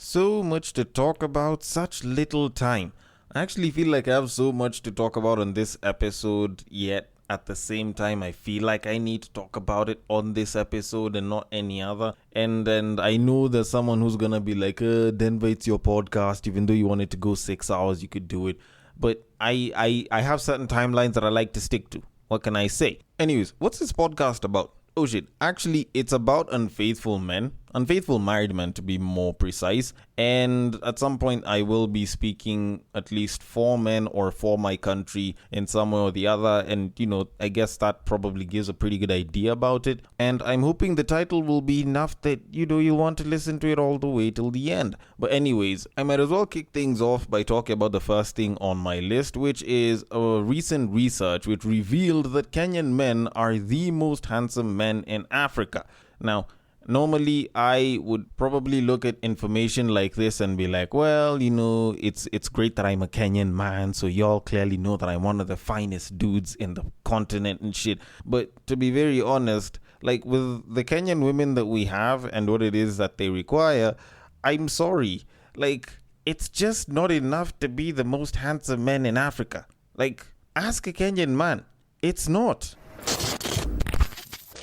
So much to talk about, such little time. I actually feel like I have so much to talk about on this episode, yet at the same time, I feel like I need to talk about it on this episode and not any other. And I know there's someone who's gonna be like, Denver, it's your podcast. Even though you wanted to go 6 hours, you could do it. But I have certain timelines that I like to stick to. What can I say? Anyways, what's this podcast about? Oh shit, actually, it's about unfaithful married men to be more precise. And at some point, I will be speaking at least for men or for my country in some way or the other. And, I guess that probably gives a pretty good idea about it. And I'm hoping the title will be enough that, you'll want to listen to it all the way till the end. But anyways, I might as well kick things off by talking about the first thing on my list, which is a recent research which revealed that Kenyan men are the most handsome men in Africa. Now, normally, I would probably look at information like this and be like, well, it's great that I'm a Kenyan man, so y'all clearly know that I'm one of the finest dudes in the continent and shit. But to be very honest, like with the Kenyan women that we have and what it is that they require, I'm sorry. Like, it's just not enough to be the most handsome men in Africa. Like, ask a Kenyan man. It's not.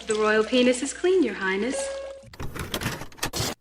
The royal penis is clean, Your Highness.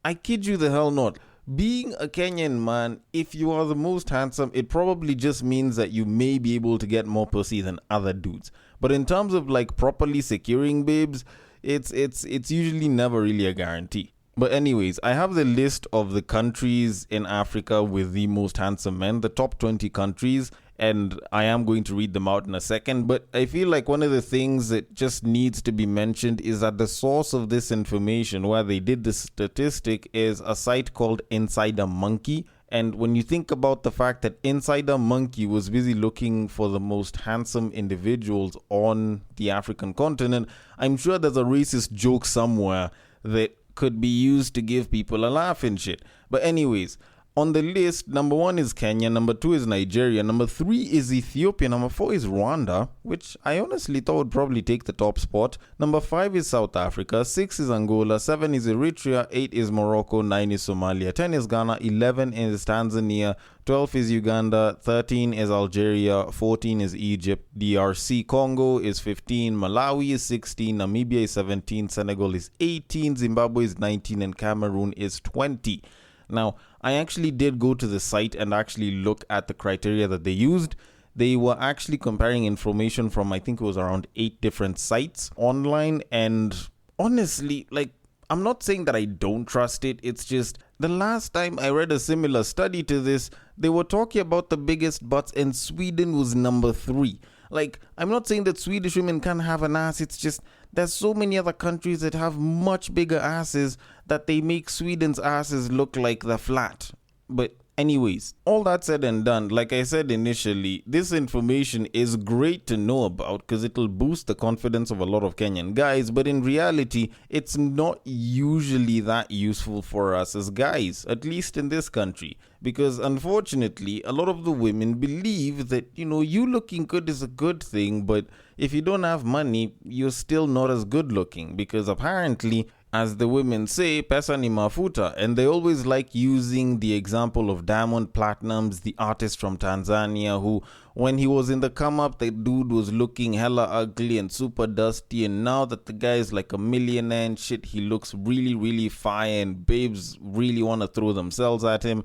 I kid you the hell not. Being a Kenyan man, if you are the most handsome, it probably just means that you may be able to get more pussy than other dudes. But in terms of like properly securing babes, it's usually never really a guarantee. But anyways, I have the list of the countries in Africa with the most handsome men, the top 20 countries, and I am going to read them out in a second. But I feel like one of the things that just needs to be mentioned is that the source of this information, where they did this statistic, is a site called Insider Monkey. And when you think about the fact that Insider Monkey was busy looking for the most handsome individuals on the African continent, I'm sure there's a racist joke somewhere that could be used to give people a laugh and shit. But anyways, on the list, number 1 is Kenya, number 2 is Nigeria, number 3 is Ethiopia, number 4 is Rwanda, which I honestly thought would probably take the top spot. Number 5 is South Africa, 6 is Angola, 7 is Eritrea, 8 is Morocco, 9 is Somalia, 10 is Ghana, 11 is Tanzania, 12 is Uganda, 13 is Algeria, 14 is Egypt, DRC Congo is 15, Malawi is 16, Namibia is 17, Senegal is 18, Zimbabwe is 19, and Cameroon is 20. Now, I actually did go to the site and actually look at the criteria that they used. They were actually comparing information from, I think it was around 8 different sites online. And honestly, like, I'm not saying that I don't trust it. It's just the last time I read a similar study to this, they were talking about the biggest butts and Sweden was number 3. Like, I'm not saying that Swedish women can't have an ass. It's just there's so many other countries that have much bigger asses that they make Sweden's asses look like they're flat. But anyways, all that said and done, like I said initially, this information is great to know about because it'll boost the confidence of a lot of Kenyan guys. But in reality, it's not usually that useful for us as guys, at least in this country. Because unfortunately, a lot of the women believe that, you looking good is a good thing, but if you don't have money, you're still not as good looking. Because apparently, as the women say, pesa ni mafuta. And they always like using the example of Diamond Platnumz, the artist from Tanzania, who, when he was in the come up, the dude was looking hella ugly and super dusty. And now that the guy is like a millionaire and shit, he looks really, really fire. And babes really want to throw themselves at him.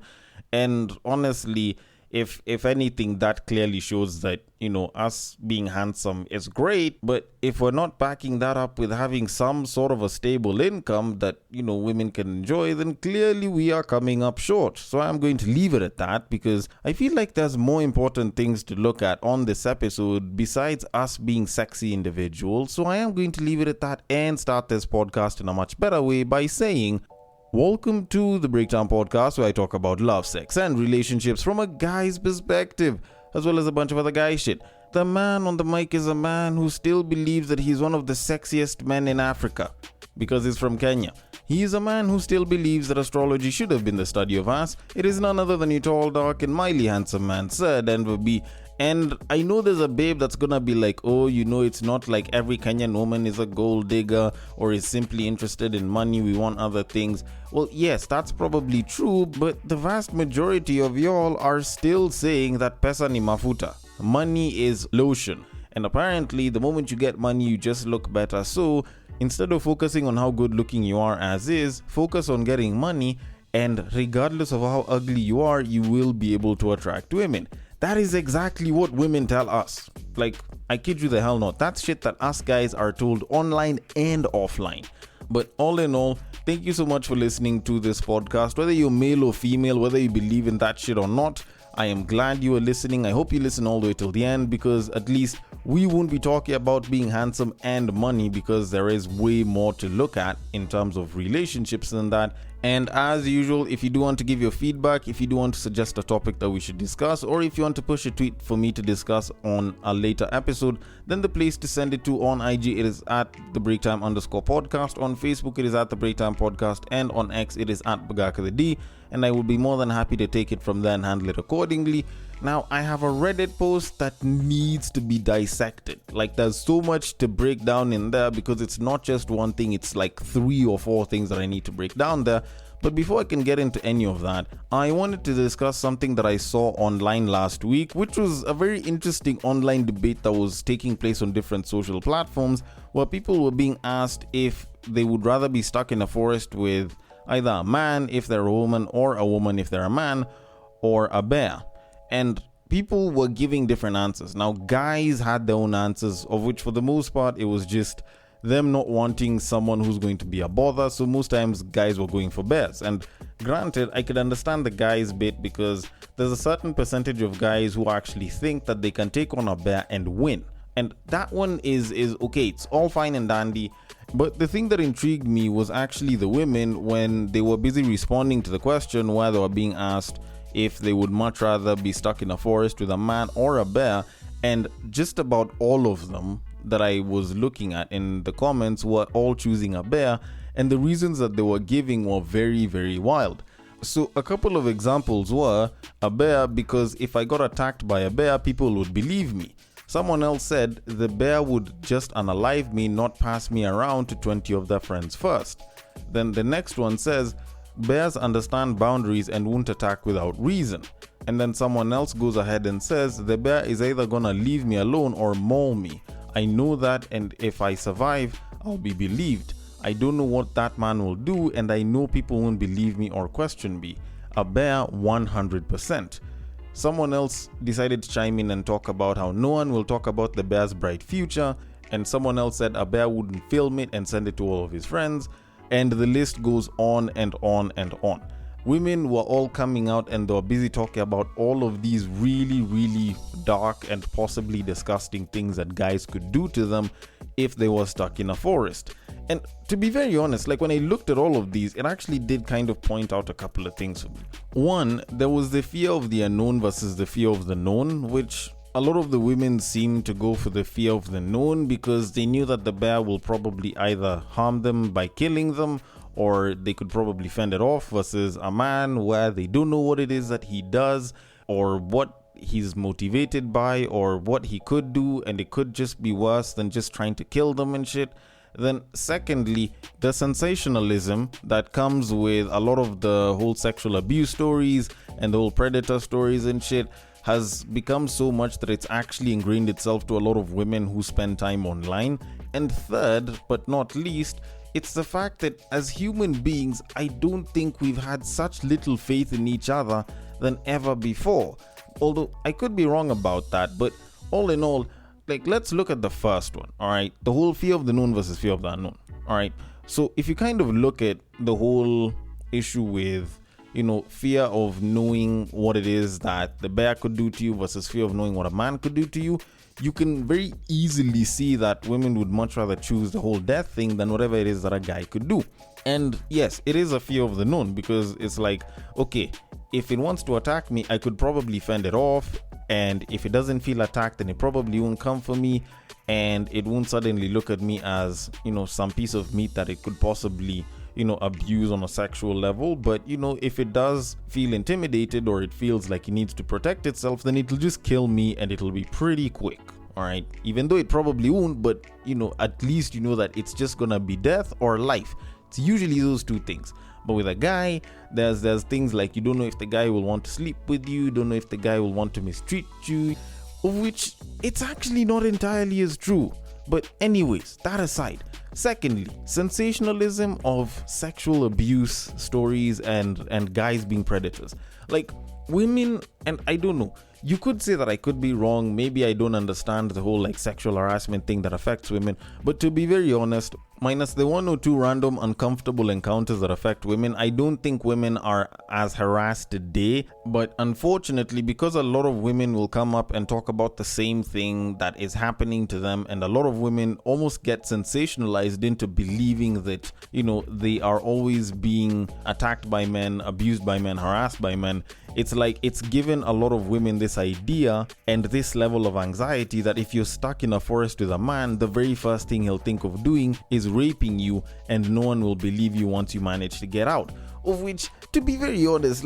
And honestly, if anything, that clearly shows that, us being handsome is great. But if we're not backing that up with having some sort of a stable income that, women can enjoy, then clearly we are coming up short. So I'm going to leave it at that because I feel like there's more important things to look at on this episode besides us being sexy individuals. So I am going to leave it at that and start this podcast in a much better way by saying, welcome to the Breakdown Podcast, where I talk about love, sex, and relationships from a guy's perspective, as well as a bunch of other guy shit. The man on the mic is a man who still believes that he's one of the sexiest men in Africa, because he's from Kenya. He is a man who still believes that astrology should have been the study of ass. It is none other than your tall, dark, and mildly handsome man, Sir Denver B. And I know there's a babe that's gonna be like, oh, it's not like every Kenyan woman is a gold digger or is simply interested in money. We want other things. Well, yes, that's probably true, but the vast majority of y'all are still saying that pesa ni mafuta. Money is lotion. And apparently, the moment you get money, you just look better. So instead of focusing on how good looking you are as is, focus on getting money. And regardless of how ugly you are, you will be able to attract women. That is exactly what women tell us. Like, I kid you the hell not. That's shit that us guys are told online and offline. But all in all, thank you so much for listening to this podcast. Whether you're male or female, whether you believe in that shit or not, I am glad you are listening. I hope you listen all the way till the end, because at least we won't be talking about being handsome and money, because there is way more to look at in terms of relationships than that. And as usual, if you do want to give your feedback, if you do want to suggest a topic that we should discuss, or if you want to push a tweet for me to discuss on a later episode, then the place to send it to on IG, it is at @thebreaktime_podcast. On Facebook, it is at the Breaktime Podcast, and on X, it is at Bagaka the D. And I will be more than happy to take it from there and handle it accordingly. Now, I have a Reddit post that needs to be dissected. Like, there's so much to break down in there, because it's not just one thing, it's like 3 or 4 things that I need to break down there. But before I can get into any of that, I wanted to discuss something that I saw online last week, which was a very interesting online debate that was taking place on different social platforms, where people were being asked if they would rather be stuck in a forest with either a man if they're a woman, or a woman if they're a man, or a bear. And people were giving different answers. Now, guys had their own answers, of which for the most part it was just them not wanting someone who's going to be a bother. So most times guys were going for bears. And granted, I could understand the guys bit, because there's a certain percentage of guys who actually think that they can take on a bear and win. And that one is okay, it's all fine and dandy. But the thing that intrigued me was actually the women, when they were busy responding to the question where they were being asked if they would much rather be stuck in a forest with a man or a bear. And just about all of them that I was looking at in the comments were all choosing a bear, and the reasons that they were giving were very, very wild. So a couple of examples were a bear, because if I got attacked by a bear, people would believe me. Someone else said the bear would just unalive me, not pass me around to 20 of their friends first. Then the next one says, bears understand boundaries and won't attack without reason. And then someone else goes ahead and says, the bear is either gonna leave me alone or maul me. I know that, and if I survive, I'll be believed. I don't know what that man will do, and I know people won't believe me or question me. A bear 100%. Someone else decided to chime in and talk about how no one will talk about the bear's bright future, and someone else said a bear wouldn't film it and send it to all of his friends, and the list goes on and on and on. Women were all coming out and they were busy talking about all of these really, really dark and possibly disgusting things that guys could do to them if they were stuck in a forest. And to be very honest, like when I looked at all of these, it actually did kind of point out a couple of things for me. One, there was the fear of the unknown versus the fear of the known, which a lot of the women seem to go for the fear of the known, because they knew that the bear will probably either harm them by killing them, or they could probably fend it off, versus a man where they don't know what it is that he does, or what he's motivated by, or what he could do, and it could just be worse than just trying to kill them and shit. Then secondly, the sensationalism that comes with a lot of the whole sexual abuse stories and the whole predator stories and shit has become so much that it's actually ingrained itself to a lot of women who spend time online. And third, but not least, it's the fact that as human beings, I don't think we've had such little faith in each other than ever before. Although I could be wrong about that, but all in all, like, let's look at the first one, all right? The whole fear of the known versus fear of the unknown, all right? So if you kind of look at the whole issue with, fear of knowing what it is that the bear could do to you versus fear of knowing what a man could do to you, you can very easily see that women would much rather choose the whole death thing than whatever it is that a guy could do. And yes, it is a fear of the known, because it's like, okay, if it wants to attack me, I could probably fend it off. And if it doesn't feel attacked, then it probably won't come for me. And it won't suddenly look at me as, some piece of meat that it could possibly, abuse on a sexual level. But, if it does feel intimidated or it feels like it needs to protect itself, then it'll just kill me and it'll be pretty quick. All right. Even though it probably won't, but, at least that it's just going to be death or life. It's usually those two things. But with a guy, there's things like you don't know if the guy will want to sleep with you, don't know if the guy will want to mistreat you, of which it's actually not entirely as true. But anyways, that aside. Secondly, sensationalism of sexual abuse stories and guys being predators. Like women, and I don't know, you could say that I could be wrong. Maybe I don't understand the whole sexual harassment thing that affects women. But to be very honest, minus the one or two random uncomfortable encounters that affect women, I don't think women are as harassed today. But unfortunately, because a lot of women will come up and talk about the same thing that is happening to them, and a lot of women almost get sensationalized into believing that, they are always being attacked by men, abused by men, harassed by men. It's like it's given a lot of women this idea and this level of anxiety that if you're stuck in a forest with a man, the very first thing he'll think of doing is raping you, and no one will believe you once you manage to get out. Of which, to be very honest,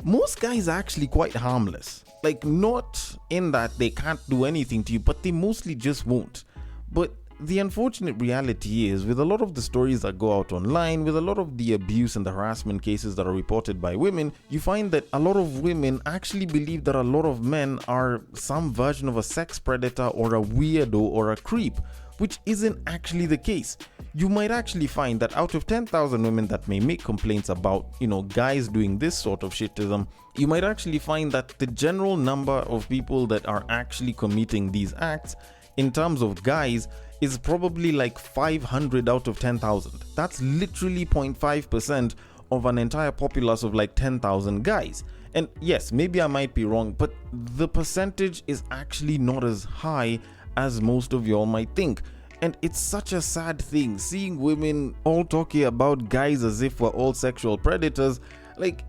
most guys are actually quite harmless. Not in that they can't do anything to you, but they mostly just won't. But the unfortunate reality is, with a lot of the stories that go out online, with a lot of the abuse and the harassment cases that are reported by women, you find that a lot of women actually believe that a lot of men are some version of a sex predator or a weirdo or a creep, which isn't actually the case. You might actually find that out of 10,000 women that may make complaints about, guys doing this sort of shit to them, you might actually find that the general number of people that are actually committing these acts in terms of guys is probably 500 out of 10,000. That's literally 0.5% of an entire populace of 10,000 guys. And yes, maybe I might be wrong, but the percentage is actually not as high as most of y'all might think. And it's such a sad thing seeing women all talking about guys as if we're all sexual predators.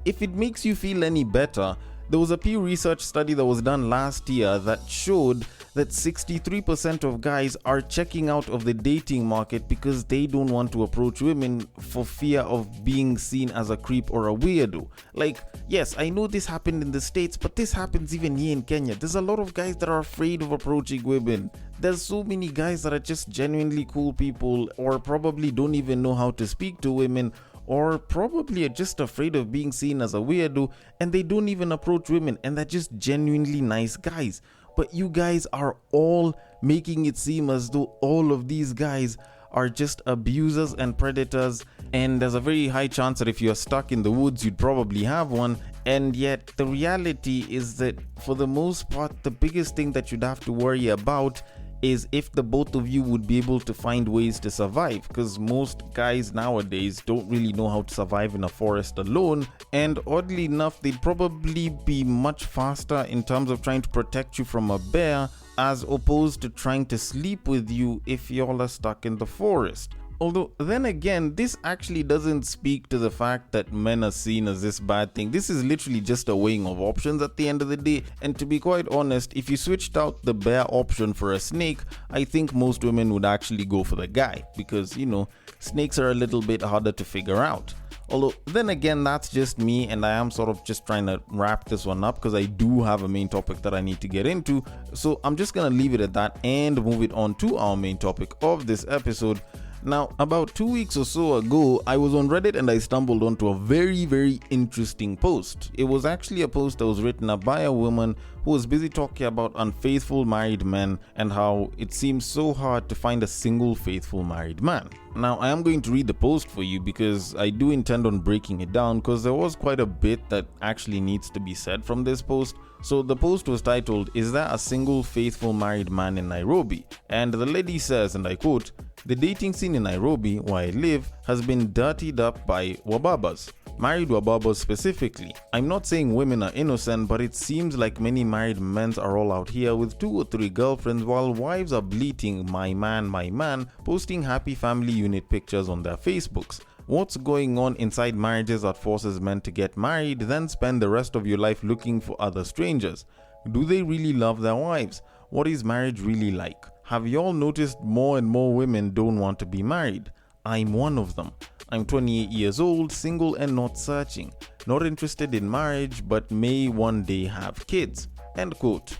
If it makes you feel any better, there was a Pew Research study that was done last year that showed that 63% of guys are checking out of the dating market because they don't want to approach women for fear of being seen as a creep or a weirdo. Yes, I know this happened in the States, but this happens even here in Kenya. There's a lot of guys that are afraid of approaching women. There's so many guys that are just genuinely cool people, or probably don't even know how to speak to women, or probably are just afraid of being seen as a weirdo, and they don't even approach women, and they're just genuinely nice guys. But you guys are all making it seem as though all of these guys are just abusers and predators, and there's a very high chance that if you're stuck in the woods, you'd probably have one. And yet the reality is that for the most part, the biggest thing that you'd have to worry about is if the both of you would be able to find ways to survive, because most guys nowadays don't really know how to survive in a forest alone. And oddly enough, they'd probably be much faster in terms of trying to protect you from a bear as opposed to trying to sleep with you if y'all are stuck in the forest. Although, then again, this actually doesn't speak to the fact that men are seen as this bad thing. This is literally just a weighing of options at the end of the day. And to be quite honest, if you switched out the bear option for a snake, I think most women would actually go for the guy. Because, snakes are a little bit harder to figure out. Although, then again, that's just me, and I am sort of just trying to wrap this one up because I do have a main topic that I need to get into. So I'm just going to leave it at that and move it on to our main topic of this episode. Now, about 2 weeks or so ago, I was on Reddit and I stumbled onto a very, very interesting post. It was actually a post that was written up by a woman who was busy talking about unfaithful married men and how it seems so hard to find a single faithful married man. Now, I am going to read the post for you because I do intend on breaking it down because there was quite a bit that actually needs to be said from this post. So the post was titled, "Is there a single faithful married man in Nairobi?" And the lady says, and I quote, "The dating scene in Nairobi, where I live, has been dirtied up by wababas. Married wababas specifically. I'm not saying women are innocent, but it seems like many married men are all out here with 2 or 3 girlfriends while wives are bleating, my man, posting happy family unit pictures on their Facebooks. What's going on inside marriages that forces men to get married, then spend the rest of your life looking for other strangers? Do they really love their wives? What is marriage really like? Have y'all noticed more and more women don't want to be married? I'm one of them. I'm 28 years old, single and not searching. Not interested in marriage, but may one day have kids. End quote.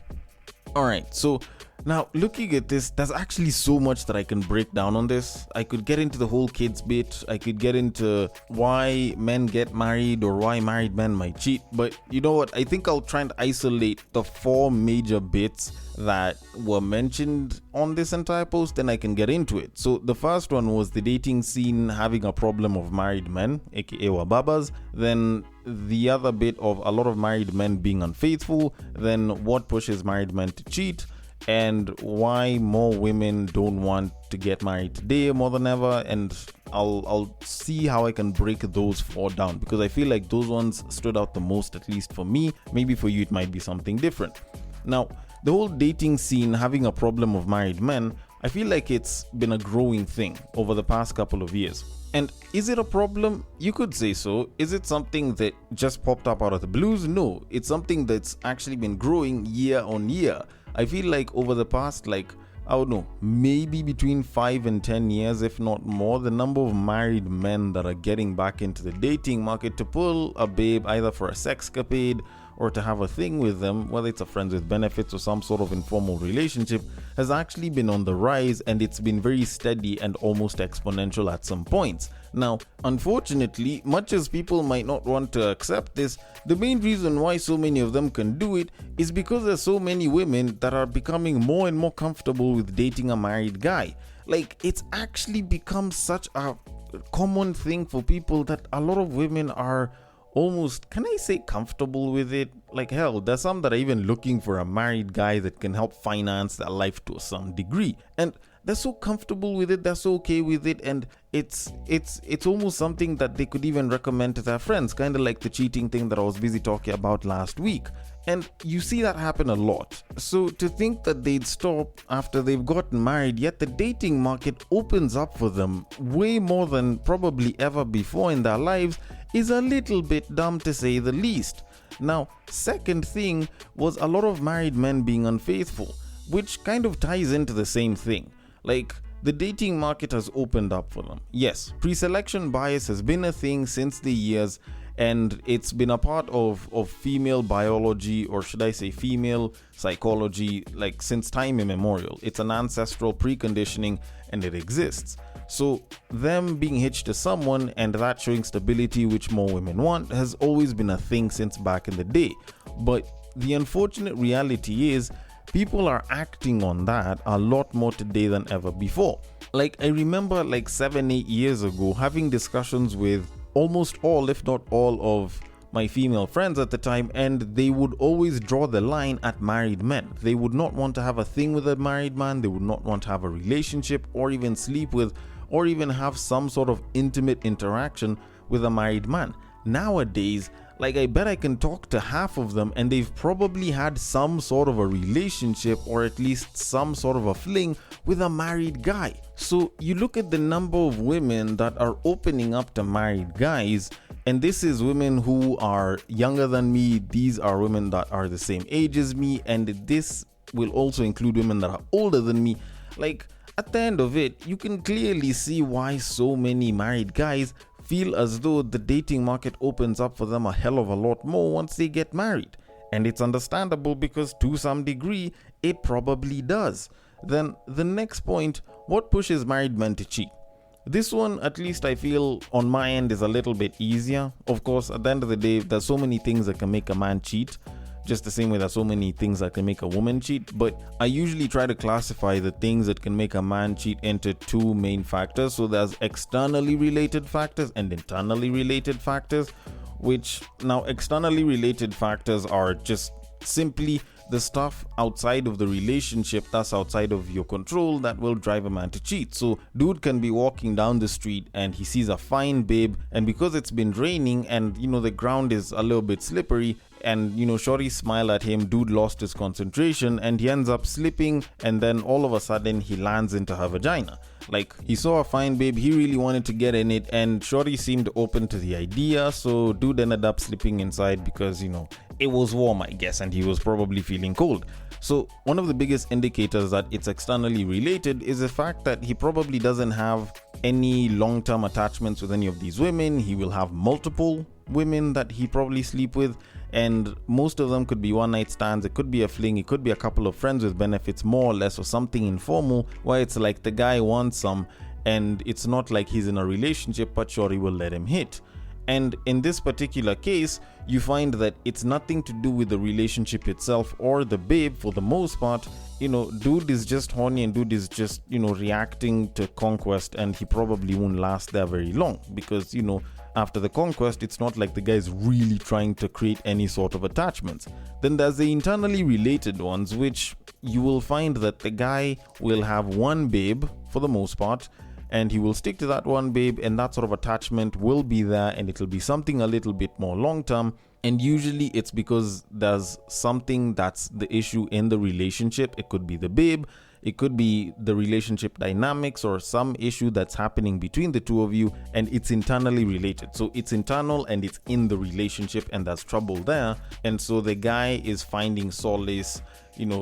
Alright, so now looking at this, there's actually so much that I can break down on this. I could get into the whole kids bit. I could get into why men get married or why married men might cheat. But you know what? I think I'll try and isolate the 4 major bits that were mentioned on this entire post, then I can get into it. So the first one was the dating scene having a problem of married men, aka wababas. Then the other bit of a lot of married men being unfaithful. Then what pushes married men to cheat, and why more women don't want to get married today more than ever. And I'll see how I can break those 4 down, because I feel like those ones stood out the most, at least for me. Maybe for you it might be something different. Now, the whole dating scene having a problem of married men, I feel like it's been a growing thing over the past couple of years. And is it a problem? You could say so. Is it something that just popped up out of the blues? No, it's something that's actually been growing year on year. I feel like over the past, I don't know, maybe between 5 and 10 years, if not more, the number of married men that are getting back into the dating market to pull a babe either for a sexcapade or to have a thing with them, whether it's a friends with benefits or some sort of informal relationship, has actually been on the rise, and it's been very steady and almost exponential at some points. Now, unfortunately, much as people might not want to accept this, the main reason why so many of them can do it is because there's so many women that are becoming more and more comfortable with dating a married guy. It's actually become such a common thing for people that a lot of women are almost, can I say, comfortable with it? Hell, there's some that are even looking for a married guy that can help finance their life to some degree, and they're so comfortable with it, they're so okay with it, and it's almost something that they could even recommend to their friends, kind of like the cheating thing that I was busy talking about last week. And you see that happen a lot. So to think that they'd stop after they've gotten married, yet the dating market opens up for them way more than probably ever before in their lives, is a little bit dumb, to say the least. Now, second thing was a lot of married men being unfaithful, which kind of ties into the same thing. The dating market has opened up for them. Yes, pre-selection bias has been a thing since the years, and it's been a part of female biology, or should I say female psychology, since time immemorial. It's an ancestral preconditioning, and it exists. So them being hitched to someone and that showing stability, which more women want, has always been a thing since back in the day. But the unfortunate reality is people are acting on that a lot more today than ever before. I remember 7-8 years ago having discussions with almost all, if not all, of my female friends at the time, and they would always draw the line at married men. They would not want to have a thing with a married man. They would not want to have a relationship or even sleep with or even have some sort of intimate interaction with a married man. Nowadays, I bet I can talk to half of them and they've probably had some sort of a relationship or at least some sort of a fling with a married guy. So you look at the number of women that are opening up to married guys, and this is women who are younger than me, these are women that are the same age as me, and this will also include women that are older than me. At the end of it, you can clearly see why so many married guys feel as though the dating market opens up for them a hell of a lot more once they get married. And it's understandable, because to some degree, it probably does. Then the next point, what pushes married men to cheat? This one, at least I feel on my end, is a little bit easier. Of course, at the end of the day, there's so many things that can make a man cheat, just the same way there's so many things that can make a woman cheat. But I usually try to classify the things that can make a man cheat into 2 main factors. So there's externally related factors and internally related factors, which now externally related factors are just simply the stuff outside of the relationship, that's outside of your control, that will drive a man to cheat. So dude can be walking down the street and he sees a fine babe, and because it's been raining and the ground is a little bit slippery, and shorty smile at him, dude lost his concentration and he ends up slipping, and then all of a sudden he lands into her vagina. He saw a fine babe, he really wanted to get in it, and shorty seemed open to the idea, so dude ended up slipping inside because it was warm, I guess, and he was probably feeling cold. So one of the biggest indicators that it's externally related is the fact that he probably doesn't have any long-term attachments with any of these women. He will have multiple women that he probably sleep with, and most of them could be one night stands, it could be a fling, it could be a couple of friends with benefits, more or less, or something informal where it's like the guy wants some and it's not like he's in a relationship, but sure, he will let him hit. And in this particular case, you find that it's nothing to do with the relationship itself or the babe for the most part. Dude is just horny, and dude is just, reacting to conquest, and he probably won't last there very long because, after the conquest, it's not like the guy is really trying to create any sort of attachments. Then there's the internally related ones, which you will find that the guy will have one babe for the most part, and he will stick to that one babe, and that sort of attachment will be there, and it'll be something a little bit more long term. And usually it's because there's something that's the issue in the relationship. It could be the babe, it could be the relationship dynamics, or some issue that's happening between the two of you, and it's internally related. So it's internal and it's in the relationship, and there's trouble there. And so the guy is finding solace,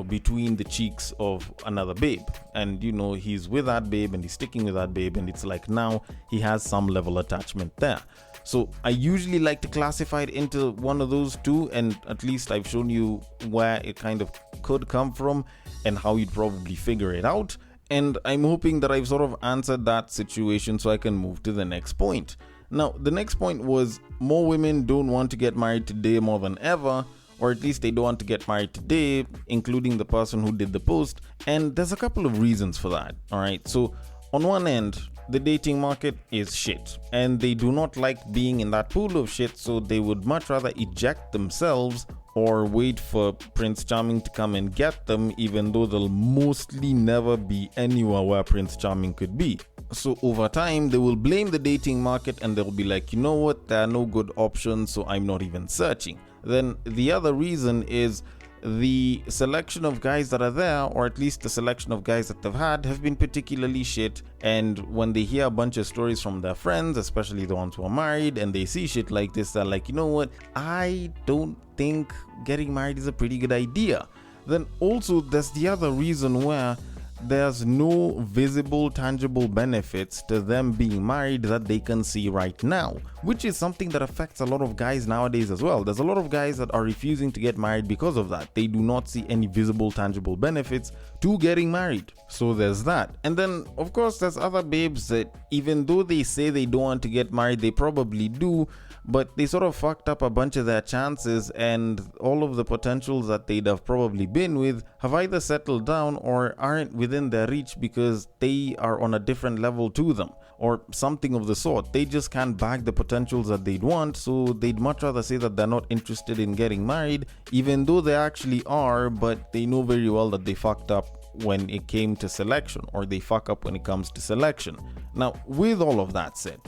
between the cheeks of another babe, and he's with that babe and he's sticking with that babe, and it's like now he has some level attachment there. So I usually like to classify it into one of those two, and at least I've shown you where it kind of could come from and how you'd probably figure it out. And I'm hoping that I've sort of answered that situation so I can move to the next point. Now, the next point was more women don't want to get married today more than ever, or at least they don't want to get married today, including the person who did the post. And there's a couple of reasons for that. All right. So on one end, the dating market is shit, and they do not like being in that pool of shit, so they would much rather eject themselves or wait for Prince Charming to come and get them, even though they'll mostly never be anywhere where Prince Charming could be. So over time, they will blame the dating market, and they'll be like, you know what, there are no good options, so I'm not even searching. Then the other reason is the selection of guys that are there, or at least the selection of guys that they've had, have been particularly shit. And when they hear a bunch of stories from their friends, especially the ones who are married, and they see shit like this, they're like, you know what, I don't think getting married is a pretty good idea. Then also there's the other reason where there's no visible, tangible benefits to them being married that they can see right now, which is something that affects a lot of guys nowadays as well. There's a lot of guys that are refusing to get married because of that. They do not see any visible, tangible benefits to getting married. So there's that. And then, of course, there's other babes that even though they say they don't want to get married, they probably do, but they sort of fucked up a bunch of their chances, and all of the potentials that they'd have probably been with have either settled down or aren't within their reach because they are on a different level to them, or something of the sort. They just can't bag the potentials that they'd want, so they'd much rather say that they're not interested in getting married, even though they actually are, but they know very well that they fucked up when it came to selection, or they fuck up when it comes to selection. Now, with all of that said,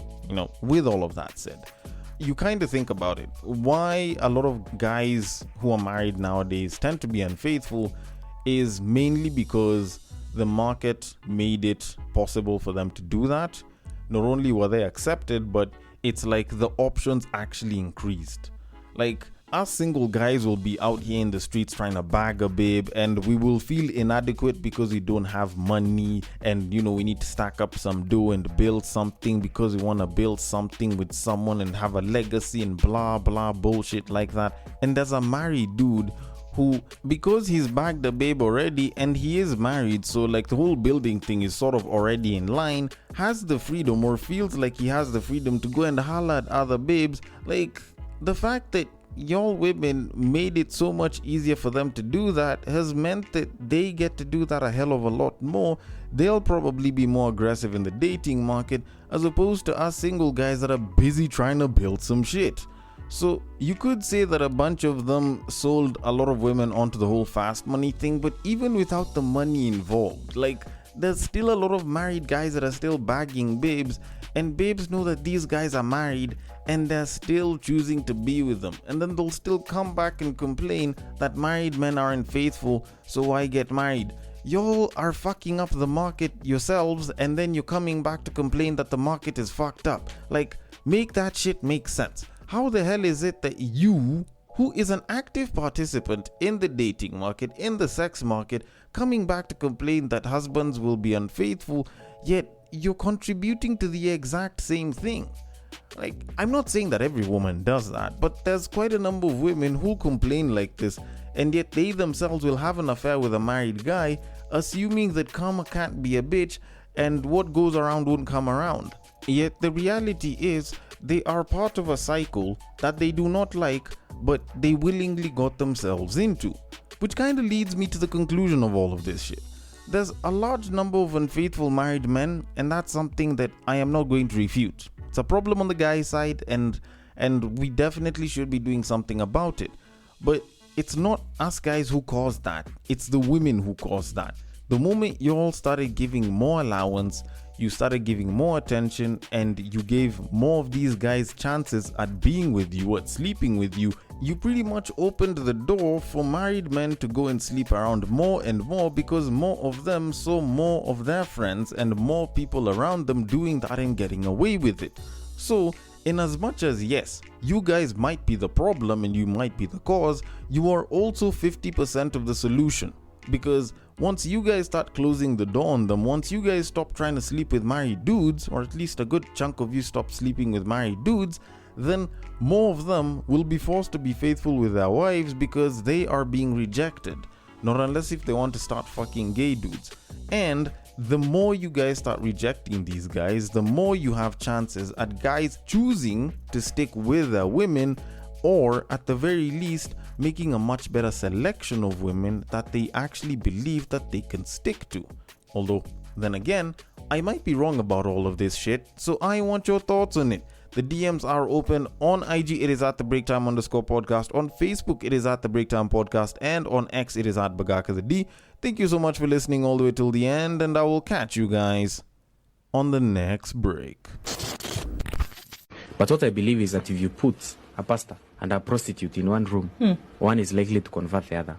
you kind of think about it. Why a lot of guys who are married nowadays tend to be unfaithful is mainly because the market made it possible for them to do that. Not only were they accepted, but it's like the options actually increased. Like, us single guys will be out here in the streets trying to bag a babe, and we will feel inadequate because we don't have money, and we need to stack up some dough and build something because we want to build something with someone and have a legacy and blah blah bullshit like that. And there's a married dude who, because he's bagged a babe already and he is married, so like the whole building thing is sort of already in line, has the freedom, or feels like he has the freedom, to go and holler at other babes. Like, the fact that y'all women made it so much easier for them to do that has meant that they get to do that a hell of a lot more. They'll probably be more aggressive in the dating market, as opposed to us single guys that are busy trying to build some shit. So you could say that a bunch of them sold a lot of women onto the whole fast money thing, but even without the money involved, like, there's still a lot of married guys that are still bagging babes, and babes know that these guys are married and they're still choosing to be with them, and then they'll still come back and complain that married men aren't faithful, so why get married? Y'all are fucking up the market yourselves, and then you're coming back to complain that the market is fucked up. Like, make that shit make sense. How the hell is it that you, who is an active participant in the dating market, in the sex market, coming back to complain that husbands will be unfaithful, yet you're contributing to the exact same thing. Like, I'm not saying that every woman does that, but there's quite a number of women who complain like this, and yet they themselves will have an affair with a married guy, assuming that karma can't be a bitch and what goes around won't come around. Yet the reality is they are part of a cycle that they do not like, but they willingly got themselves into. Which kind of leads me to the conclusion of all of this shit. There's a large number of unfaithful married men, and that's something that I am not going to refute. It's a problem on the guy's side, and we definitely should be doing something about it. But it's not us guys who caused that. It's the women who caused that. The moment you all started giving more allowance, you started giving more attention, and you gave more of these guys chances at being with you, at sleeping with you, you pretty much opened the door for married men to go and sleep around more and more, because more of them saw more of their friends and more people around them doing that and getting away with it. So, in as much as yes, you guys might be the problem and you might be the cause, you are also 50% of the solution. Because once you guys start closing the door on them, once you guys stop trying to sleep with married dudes, or at least a good chunk of you stop sleeping with married dudes, then more of them will be forced to be faithful with their wives because they are being rejected. Not unless if they want to start fucking gay dudes. And the more you guys start rejecting these guys, the more you have chances at guys choosing to stick with their women, or at the very least making a much better selection of women that they actually believe that they can stick to. Although, then again, I might be wrong about all of this shit, so I want your thoughts on it. The DMs are open. On IG, it is at the breaktime_podcast. On Facebook, it is at the breaktime podcast. And on X, it is at Bagaka the D. Thank you so much for listening all the way till the end, and I will catch you guys on the next break. But what I believe is that if you put a pastor and a prostitute in one room, one is likely to convert the other.